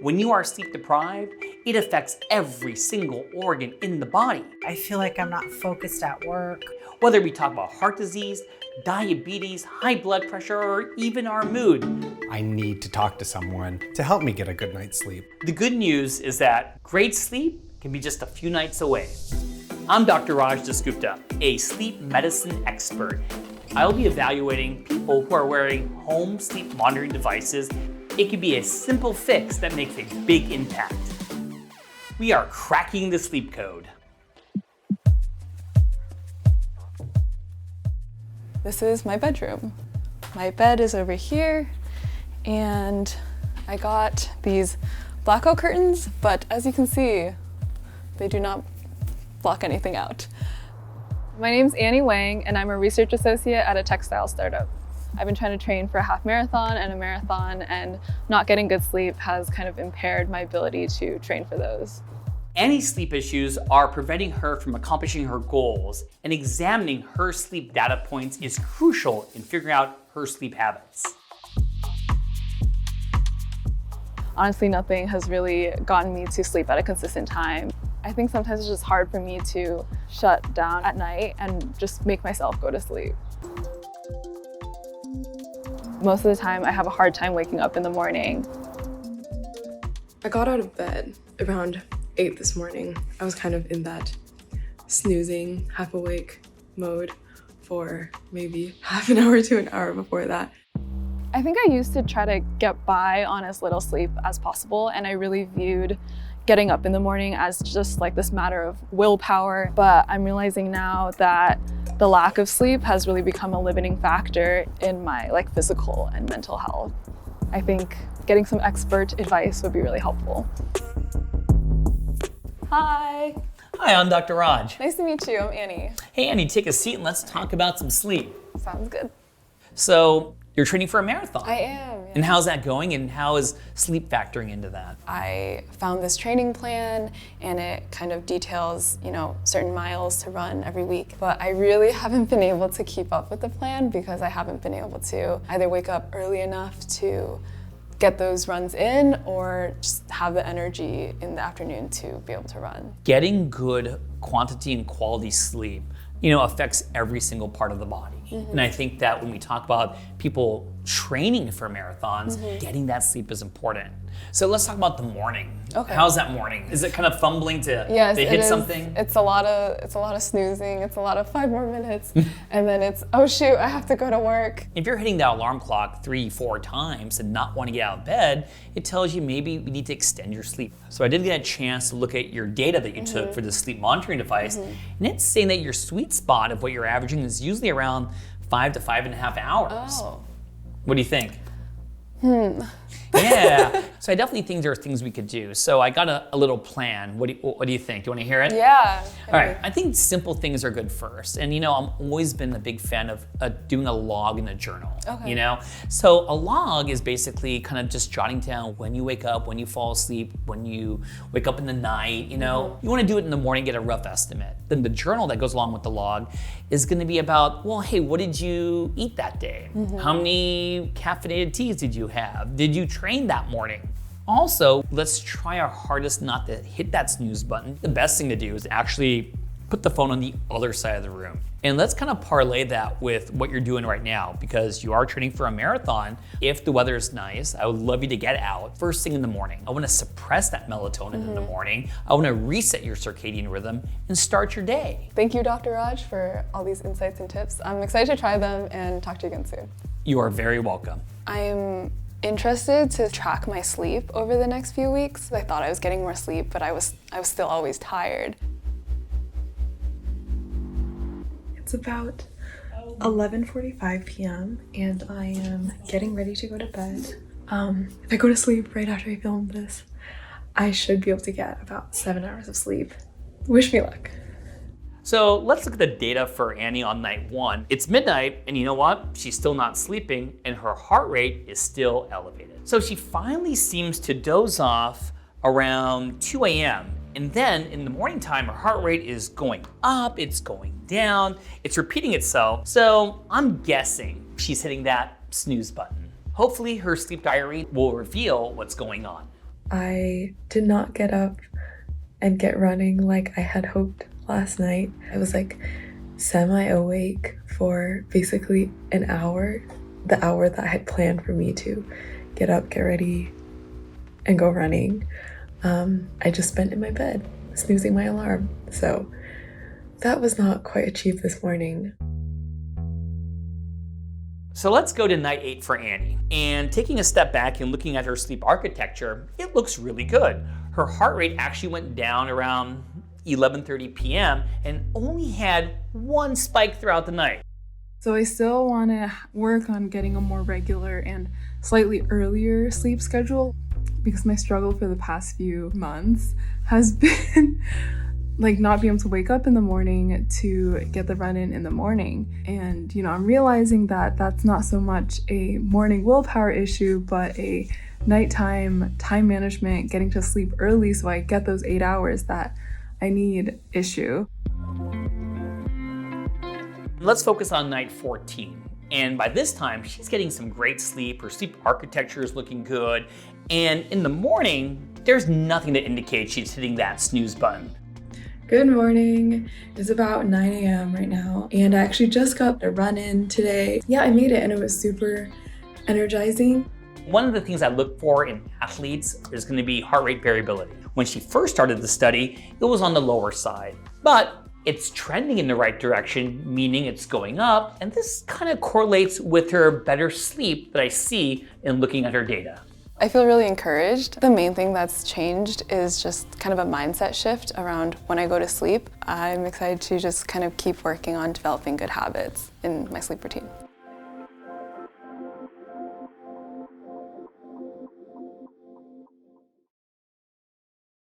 When you are sleep deprived, it affects every single organ in the body. I feel like I'm not focused at work. Whether we talk about heart disease, diabetes, high blood pressure, or even our mood. I need to talk to someone to help me get a good night's sleep. The good news is that great sleep can be just a few nights away. I'm Dr. Raj Dasgupta, a sleep medicine expert. I'll be evaluating people who are wearing home sleep monitoring devices. It can be a simple fix that makes a big impact. We are cracking the sleep code. This is my bedroom. My bed is over here, and I got these blackout curtains, but as you can see, they do not block anything out. My name's Annie Wang, and I'm a research associate at a textile startup. I've been trying to train for a half marathon and a marathon, and not getting good sleep has kind of impaired my ability to train for those. Annie's sleep issues are preventing her from accomplishing her goals, and examining her sleep data points is crucial in figuring out her sleep habits. Honestly, nothing has really gotten me to sleep at a consistent time. I think sometimes it's just hard for me to shut down at night and just make myself go to sleep. Most of the time, I have a hard time waking up in the morning. I got out of bed around 8 this morning. I was kind of in that snoozing, half awake mode for maybe half an hour to an hour before that. I think I used to try to get by on as little sleep as possible, and I really viewed getting up in the morning as just like this matter of willpower. But I'm realizing now that the lack of sleep has really become a limiting factor in my physical and mental health. I think getting some expert advice would be really helpful. Hi. Hi, I'm Dr. Raj. Nice to meet you, I'm Annie. Hey Annie, take a seat and let's talk about some sleep. Sounds good. So, you're training for a marathon. I am. Yeah. And how's that going, and how is sleep factoring into that? I found this training plan, and it kind of details, certain miles to run every week. But I really haven't been able to keep up with the plan because I haven't been able to either wake up early enough to get those runs in or just have the energy in the afternoon to be able to run. Getting good quantity and quality sleep, affects every single part of the body. Mm-hmm. And I think that when we talk about people training for marathons, getting that sleep is important. So let's talk about the morning. Okay. How's that morning? Is it kind of fumbling to hit something? It's a lot of snoozing. It's a lot of 5 more minutes, and then it's, oh shoot, I have to go to work. If you're hitting that alarm clock 3-4 times and not want to get out of bed, it tells you maybe we need to extend your sleep. So I did get a chance to look at your data that you took for the sleep monitoring device, and it's saying that your sweet spot of what you're averaging is usually around 5 to 5.5 hours. Oh. What do you think? Yeah, so I definitely think there are things we could do. So I got a little plan. What do you think? Do you want to hear it? Yeah. All right, I think simple things are good first. And I'm always been a big fan of doing a log in a journal. Okay. So a log is basically kind of just jotting down when you wake up, when you fall asleep, when you wake up in the night, You want to do it in the morning, get a rough estimate. Then the journal that goes along with the log is going to be about, well, hey, what did you eat that day? How many caffeinated teas did you have? Did you train that morning? Also, let's try our hardest not to hit that snooze button. The best thing to do is actually put the phone on the other side of the room. And let's kind of parlay that with what you're doing right now, because you are training for a marathon. If the weather is nice, I would love you to get out first thing in the morning. I want to suppress that melatonin in the morning. I want to reset your circadian rhythm and start your day. Thank you, Dr. Raj, for all these insights and tips. I'm excited to try them and talk to you again soon. You are very welcome. I'm interested to track my sleep over the next few weeks. I thought I was getting more sleep, but I was still always tired. It's about 11:45 p.m. and I am getting ready to go to bed. If I go to sleep right after I film this, I should be able to get about 7 hours of sleep. Wish me luck. So let's look at the data for Annie on night 1. It's midnight, and you know what? She's still not sleeping, and her heart rate is still elevated. So she finally seems to doze off around 2 a.m. And then in the morning time, her heart rate is going up, it's going down, it's repeating itself. So I'm guessing she's hitting that snooze button. Hopefully her sleep diary will reveal what's going on. I did not get up and get running like I had hoped last night. I was like semi-awake for basically an hour, the hour that I had planned for me to get up, get ready, and go running. I just spent in my bed, snoozing my alarm. So that was not quite achieved this morning. So let's go to night 8 for Annie. And taking a step back and looking at her sleep architecture, it looks really good. Her heart rate actually went down around 11:30 p.m. and only had one spike throughout the night. So I still want to work on getting a more regular and slightly earlier sleep schedule, because my struggle for the past few months has been like not being able to wake up in the morning to get the run in the morning. And, I'm realizing that that's not so much a morning willpower issue, but a nighttime time management, getting to sleep early so I get those 8 hours that I need issue. Let's focus on night 14. And by this time, she's getting some great sleep. Her sleep architecture is looking good. And in the morning, there's nothing that indicates she's hitting that snooze button. Good morning. It's about 9 a.m. right now, and I actually just got a run in today. Yeah, I made it, and it was super energizing. One of the things I look for in athletes is going to be heart rate variability. When she first started the study, it was on the lower side, but it's trending in the right direction, meaning it's going up, and this kind of correlates with her better sleep that I see in looking at her data. I feel really encouraged. The main thing that's changed is just kind of a mindset shift around when I go to sleep. I'm excited to just kind of keep working on developing good habits in my sleep routine.